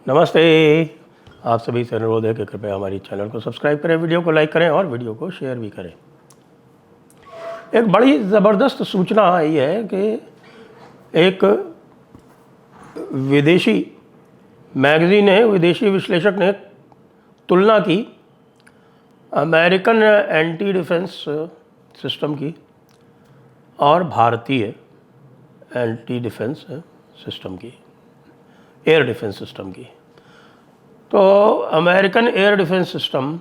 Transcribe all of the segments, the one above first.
नमस्ते। आप सभी से अनुरोध है कि कृपया हमारी चैनल को सब्सक्राइब करें, वीडियो को लाइक करें और वीडियो को शेयर भी करें। एक बड़ी ज़बरदस्त सूचना आई है कि एक विदेशी मैगज़ीन ने, विदेशी विश्लेषक ने तुलना की अमेरिकन एंटी डिफेंस सिस्टम की और भारतीय एंटी डिफेंस सिस्टम की, एयर डिफेंस सिस्टम की। तो अमेरिकन एयर डिफेंस सिस्टम,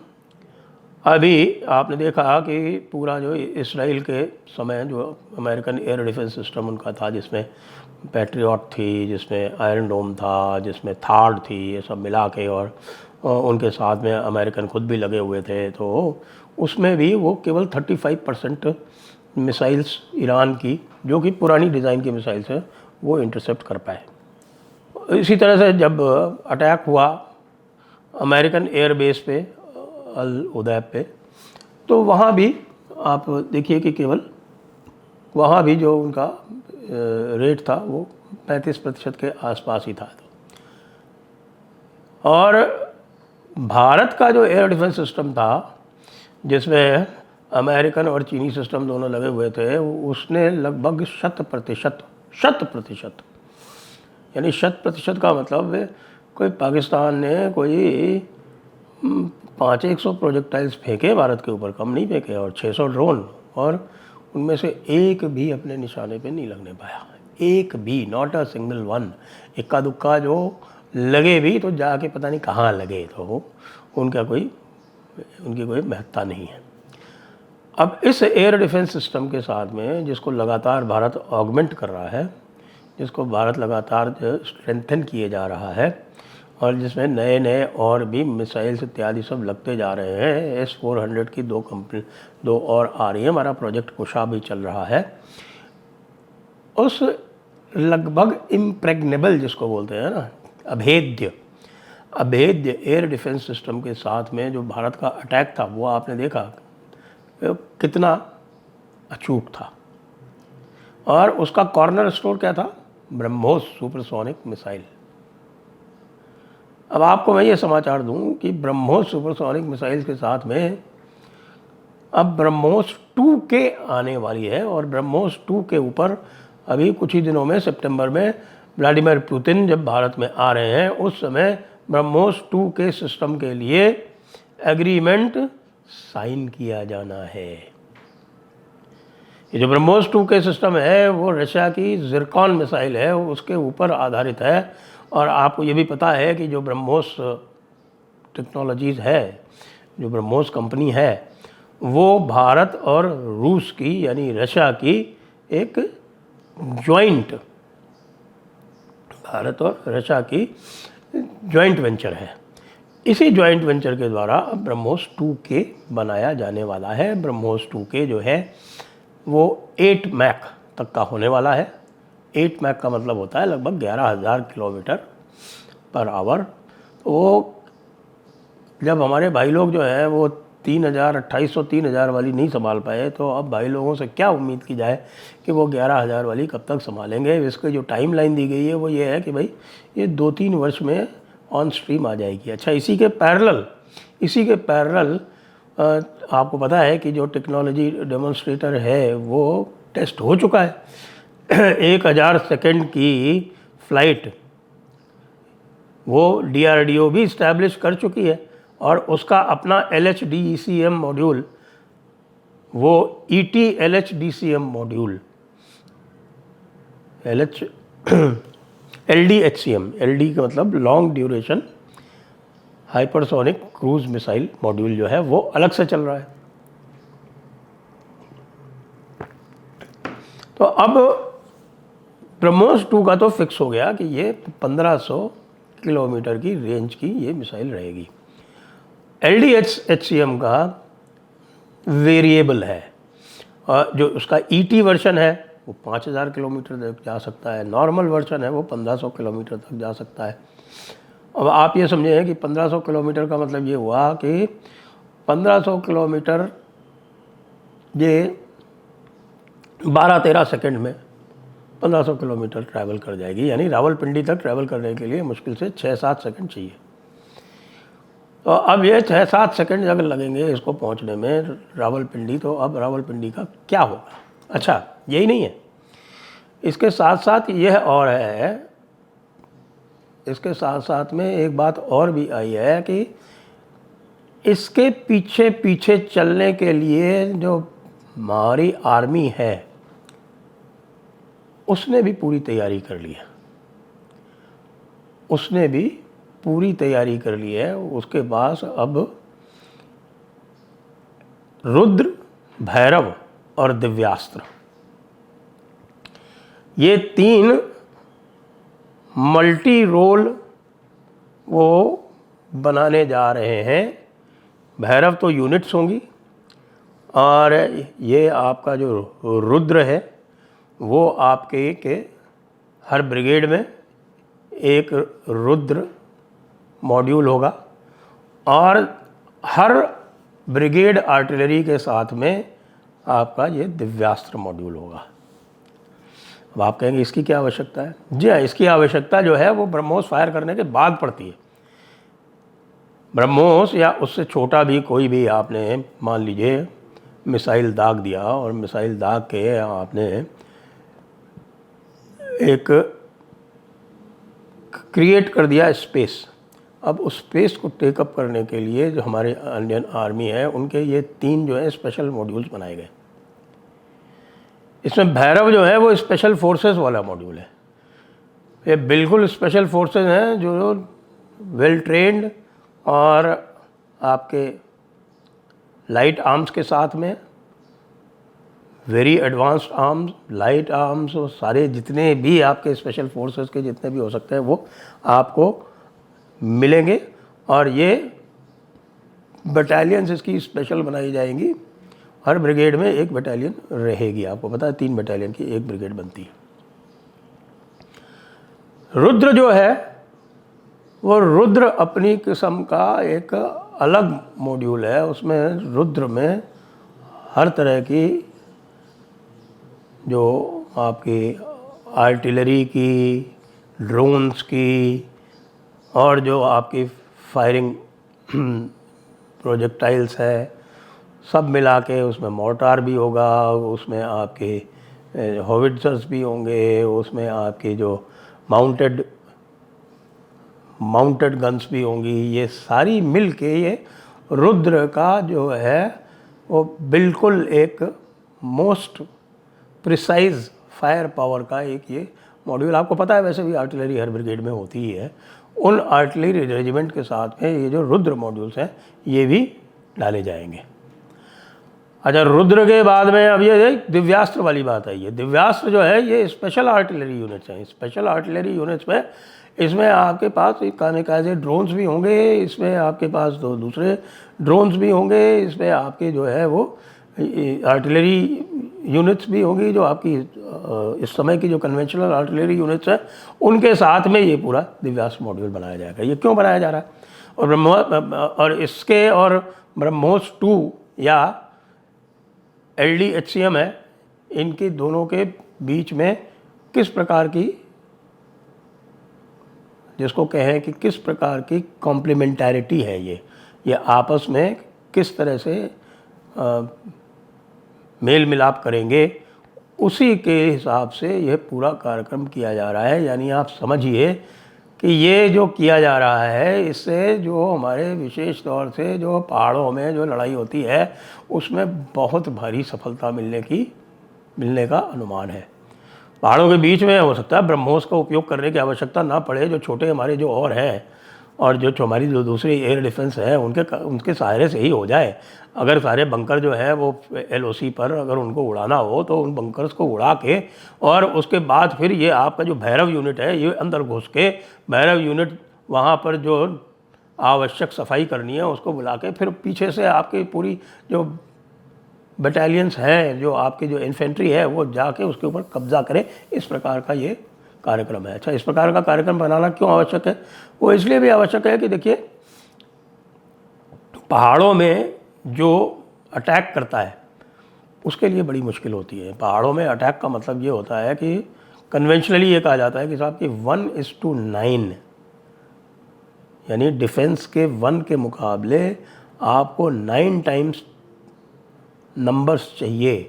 अभी आपने देखा कि पूरा जो इसराइल के समय जो अमेरिकन एयर डिफेंस सिस्टम उनका था, जिसमें पैट्रियट थी, जिसमें आयरन डोम था, जिसमें थार्ड थी, ये सब मिला के, और उनके साथ में अमेरिकन खुद भी लगे हुए थे, तो उसमें भी वो केवल 35% मिसाइल्स ईरान की, जो कि पुरानी डिज़ाइन की मिसाइल्स हैं, वो इंटरसेप्ट कर पाए। इसी तरह से जब अटैक हुआ अमेरिकन एयर बेस पे, अल उदैब पे, तो वहाँ भी आप देखिए कि केवल वहाँ भी जो उनका रेट था वो 35% के आसपास ही था। और भारत का जो एयर डिफेंस सिस्टम था, जिसमें अमेरिकन और चीनी सिस्टम दोनों लगे हुए थे, उसने लगभग 100% यानी 100% का मतलब है कोई पाकिस्तान ने कोई 500 प्रोजेक्टाइल्स फेंके भारत के ऊपर, कम नहीं फेंके, और 600 ड्रोन, और उनमें से एक भी अपने निशाने पे नहीं लगने पाया, एक भी, नॉट अ सिंगल वन। इक्का दुक्का जो लगे भी तो जाके पता नहीं कहाँ लगे, तो उनकी कोई महत्ता नहीं है। अब इस एयर डिफेंस सिस्टम के साथ में, जिसको लगातार भारत ऑगमेंट कर रहा है, जिसको भारत लगातार स्ट्रेंथन किए जा रहा है, और जिसमें नए नए और भी मिसाइल्स इत्यादि सब लगते जा रहे हैं। S-400 की दो और आ रही है, हमारा प्रोजेक्ट कुशा भी चल रहा है। उस लगभग इम्प्रेग्नेबल, जिसको बोलते हैं ना, अभेद्य एयर डिफेंस सिस्टम के साथ में जो भारत का अटैक था, वो आपने देखा कितना अचूक था। और उसका कॉर्नर स्टोन क्या था? BrahMos supersonic missile. अब आपको मैं ये समाचार दूं कि ब्रह्मोस सुपरसोनिक मिसाइल के साथ में अब ब्रह्मोस 2K आने वाली है, और ब्रह्मोस 2 के ऊपर अभी कुछ ही दिनों में, सितंबर में, व्लादिमीर पुतिन जब भारत में आ रहे हैं, उस समय ब्रह्मोस 2K सिस्टम के लिए एग्रीमेंट साइन किया जाना है। ये जो ब्रह्मोस 2K सिस्टम है वो रशिया की ज़िरकॉन मिसाइल है, उसके ऊपर आधारित है। और आपको ये भी पता है कि जो ब्रह्मोस टेक्नोलॉजीज़ है, जो ब्रह्मोस कंपनी है, वो भारत और रूस की, यानी रशिया की एक भारत और रशिया की जॉइंट वेंचर है। इसी जॉइंट वेंचर के द्वारा अब ब्रह्मोस 2K बनाया जाने वाला है। ब्रह्मोस 2K जो है वो 8 मैक तक का होने वाला है। 8 मैक का मतलब होता है लगभग 11,000 किलोमीटर पर आवर। तो जब हमारे भाई लोग जो हैं वो 2800 3000 वाली नहीं संभाल पाए, तो अब भाई लोगों से क्या उम्मीद की जाए कि वो 11,000 वाली कब तक संभालेंगे। इसकी जो टाइम लाइन दी गई है वो ये है कि भाई ये 2-3 वर्ष में ऑन स्ट्रीम आ जाएगी। अच्छा, इसी के पैरेलल आपको पता है कि जो टेक्नोलॉजी डेमोन्स्ट्रेटर है वो टेस्ट हो चुका है। 1000 सेकेंड की फ़्लाइट वो DRDO भी इस्टेब्लिश कर चुकी है, और उसका अपना LHDECM मॉड्यूल, वो ET-LHDCM मॉड्यूल, LDHCM, LD का मतलब long duration hypersonic cruise missile module जो है वो अलग से चल रहा है। तो अब ब्रह्मोस 2 का तो फिक्स हो गया कि ये 1500 किलोमीटर की रेंज की ये मिसाइल रहेगी। LDHCM का वेरिएबल है, और जो उसका ET वर्जन है वो 5000 किलोमीटर तक जा सकता है, नॉर्मल वर्जन है वो 1500 किलोमीटर तक जा सकता है। अब आप ये समझें कि 1500 किलोमीटर का मतलब ये हुआ कि 1500 किलोमीटर ये 12-13 सेकंड में 1500 किलोमीटर ट्रैवल कर जाएगी, यानी रावलपिंडी तक ट्रैवल करने के लिए मुश्किल से 6-7 सेकंड चाहिए। तो अब ये 6-7 सेकंड अगर लगेंगे इसको पहुंचने में रावलपिंडी, तो अब रावलपिंडी का क्या होगा? अच्छा, यही नहीं है, इसके साथ साथ यह और है, इसके साथ साथ में एक बात और भी आई है कि इसके पीछे पीछे चलने के लिए जो हमारी आर्मी है उसने भी पूरी तैयारी कर ली है, उसने भी पूरी तैयारी कर ली है। उसके पास अब रुद्र, भैरव और दिव्यास्त्र, ये 3 मल्टी रोल वो बनाने जा रहे हैं। भैरव तो यूनिट्स होंगी और ये आपका जो रुद्र है वो आपके के हर ब्रिगेड में एक रुद्र मॉड्यूल होगा और हर ब्रिगेड आर्टिलरी के साथ में आपका ये दिव्यास्त्र मॉड्यूल होगा। अब आप कहेंगे इसकी क्या आवश्यकता है? जी हाँ, इसकी आवश्यकता जो है वो ब्रह्मोस फायर करने के बाद पड़ती है। ब्रह्मोस या उससे छोटा भी कोई भी आपने मान लीजिए मिसाइल दाग दिया और मिसाइल दाग के आपने एक क्रिएट कर दिया स्पेस। अब उस स्पेस को टेकअप करने के लिए जो हमारे इंडियन आर्मी है उनके ये 3 जो है स्पेशल मॉड्यूल्स बनाए गए। इसमें भैरव जो है वो स्पेशल फोर्सेस वाला मॉड्यूल है। ये बिल्कुल स्पेशल फोर्सेस हैं जो वेल ट्रेंड और आपके लाइट आर्म्स के साथ में very advanced arms, light arms और सारे जितने भी आपके स्पेशल फोर्सेस के जितने भी हो सकते हैं वो आपको मिलेंगे। और ये बटालियंस इसकी स्पेशल बनाई जाएंगी। हर ब्रिगेड में एक बटालियन रहेगी। आपको पता है 3 बटालियन की एक ब्रिगेड बनती है। रुद्र जो है वो रुद्र अपनी किस्म का एक अलग मॉड्यूल है। उसमें रुद्र में हर तरह की जो आपकी आर्टिलरी की, ड्रोन्स की और जो आपकी फायरिंग प्रोजेक्टाइल्स है सब मिला के उसमें मोर्टार भी होगा, उसमें आपके होविट्जर्स भी होंगे, उसमें आपके जो माउंटेड गन्स भी होंगी। ये सारी मिल के ये रुद्र का जो है वो बिल्कुल एक मोस्ट प्रिसाइज फायर पावर का एक ये मॉड्यूल। आपको पता है वैसे भी आर्टिलरी हर ब्रिगेड में होती ही है। उन आर्टिलरी रेजिमेंट के साथ में ये जो रुद्र मॉड्यूल्स हैं ये भी डाले जाएंगे। अच्छा, रुद्र के बाद में अब ये दिव्यास्त्र वाली बात आई है। दिव्यास्त्र जो है ये स्पेशल आर्टिलरी यूनिट्स हैं। स्पेशल आर्टिलरी यूनिट्स में इसमें आपके पास कामिकाज़े ड्रोन्स भी होंगे, इसमें आपके पास 2 दूसरे ड्रोन्स भी होंगे, इसमें आपके जो है वो आर्टिलरी यूनिट्स भी होंगी जो आपकी इस समय की जो कन्वेंशनल आर्टिलरी यूनिट्स हैं उनके साथ में ये पूरा दिव्यास्त्र मॉड्यूल बनाया जाएगा। ये क्यों बनाया जा रहा है? और इसके और ब्रह्मोस 2 या LDHCM है, इनकी दोनों के बीच में किस प्रकार की, जिसको कहें कि किस प्रकार की कॉम्प्लीमेंटैरिटी है ये आपस में किस तरह से मेल मिलाप करेंगे, उसी के हिसाब से यह पूरा कार्यक्रम किया जा रहा है। यानी आप समझिए कि ये जो किया जा रहा है इससे जो हमारे विशेष तौर से जो पहाड़ों में जो लड़ाई होती है उसमें बहुत भारी सफलता मिलने का अनुमान है। पहाड़ों के बीच में हो सकता है ब्रह्मोस का उपयोग करने की आवश्यकता ना पड़े। जो छोटे हमारे जो और हैं और जो हमारी जो दूसरी एयर डिफेंस है उनके सहारे से ही हो जाए। अगर सारे बंकर जो है वो LOC पर अगर उनको उड़ाना हो तो उन बंकर्स को उड़ा के और उसके बाद फिर ये आपका जो भैरव यूनिट है ये अंदर घुस के भैरव यूनिट वहाँ पर जो आवश्यक सफाई करनी है उसको बुला के फिर पीछे से आपकी पूरी जो बटालियंस हैं, जो आपकी जो इन्फेंट्री है वो जाके उसके ऊपर कब्जा करे। इस प्रकार का ये कार्यक्रम है। अच्छा, इस प्रकार का कार्यक्रम बनाना क्यों आवश्यक है? वो इसलिए भी आवश्यक है कि देखिए पहाड़ों में जो अटैक करता है उसके लिए बड़ी मुश्किल होती है। पहाड़ों में अटैक का मतलब ये होता है कि कन्वेंशनली ये कहा जाता है कि साहब कि 1:9, यानी डिफेंस के 1 के मुकाबले आपको 9 टाइम्स नंबर्स चाहिए,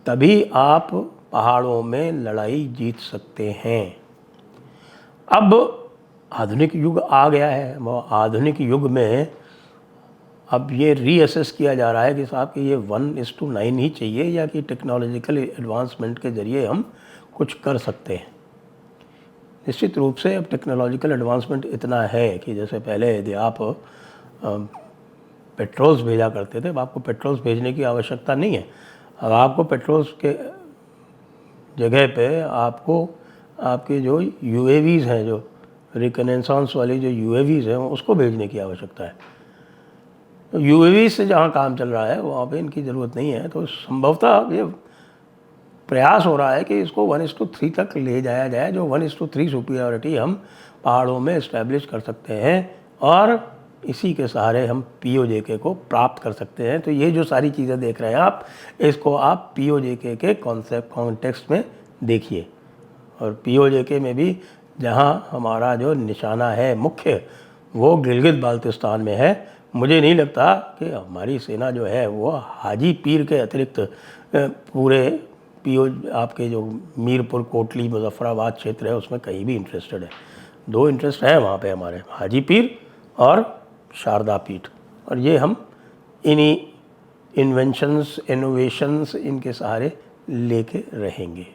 तभी आप पहाड़ों में लड़ाई जीत सकते हैं। अब आधुनिक युग आ गया है, वो आधुनिक युग में अब ये रीअसेस किया जा रहा है कि साहब कि ये 1:9 ही चाहिए, या कि टेक्नोलॉजिकल एडवांसमेंट के ज़रिए हम कुछ कर सकते हैं। निश्चित रूप से अब टेक्नोलॉजिकल एडवांसमेंट इतना है कि जैसे पहले यदि आप पेट्रोल्स भेजा करते थे, अब आपको पेट्रोल्स भेजने की आवश्यकता नहीं है। अब आपको पेट्रोल्स के जगह पे आपको आपके जो यूएवीज़ हैं, जो रिकनेसांस वाली जो यूएवीज़ हैं, उसको भेजने की आवश्यकता है। तो यूएवी से जहाँ काम चल रहा है वहाँ पे इनकी ज़रूरत नहीं है। तो संभवतः ये प्रयास हो रहा है कि इसको 1:3 तक ले जाया जाए, जो 1:3 सुपीरियरिटी हम पहाड़ों में इस्टेब्लिश कर सकते हैं और इसी के सहारे हम पीओजेके को प्राप्त कर सकते हैं। तो ये जो सारी चीज़ें देख रहे हैं आप, इसको आप पीओजेके के कॉन्सेप्ट कॉन्टेक्स्ट में देखिए। और पीओजेके में भी जहाँ हमारा जो निशाना है मुख्य, वो गिलगित बाल्टिस्तान में है। मुझे नहीं लगता कि हमारी सेना जो है वो हाजी पीर के अतिरिक्त पूरे आपके जो मीरपुर, कोटली, मुजफ्फराबाद क्षेत्र है उसमें कहीं भी इंटरेस्टेड है। 2 इंटरेस्ट हैं वहाँ पे हमारे, हाजी पीर और शारदा पीठ, और ये हम इन्हीं इन्वेंशंस, इनोवेशंस, इनके सहारे लेके रहेंगे।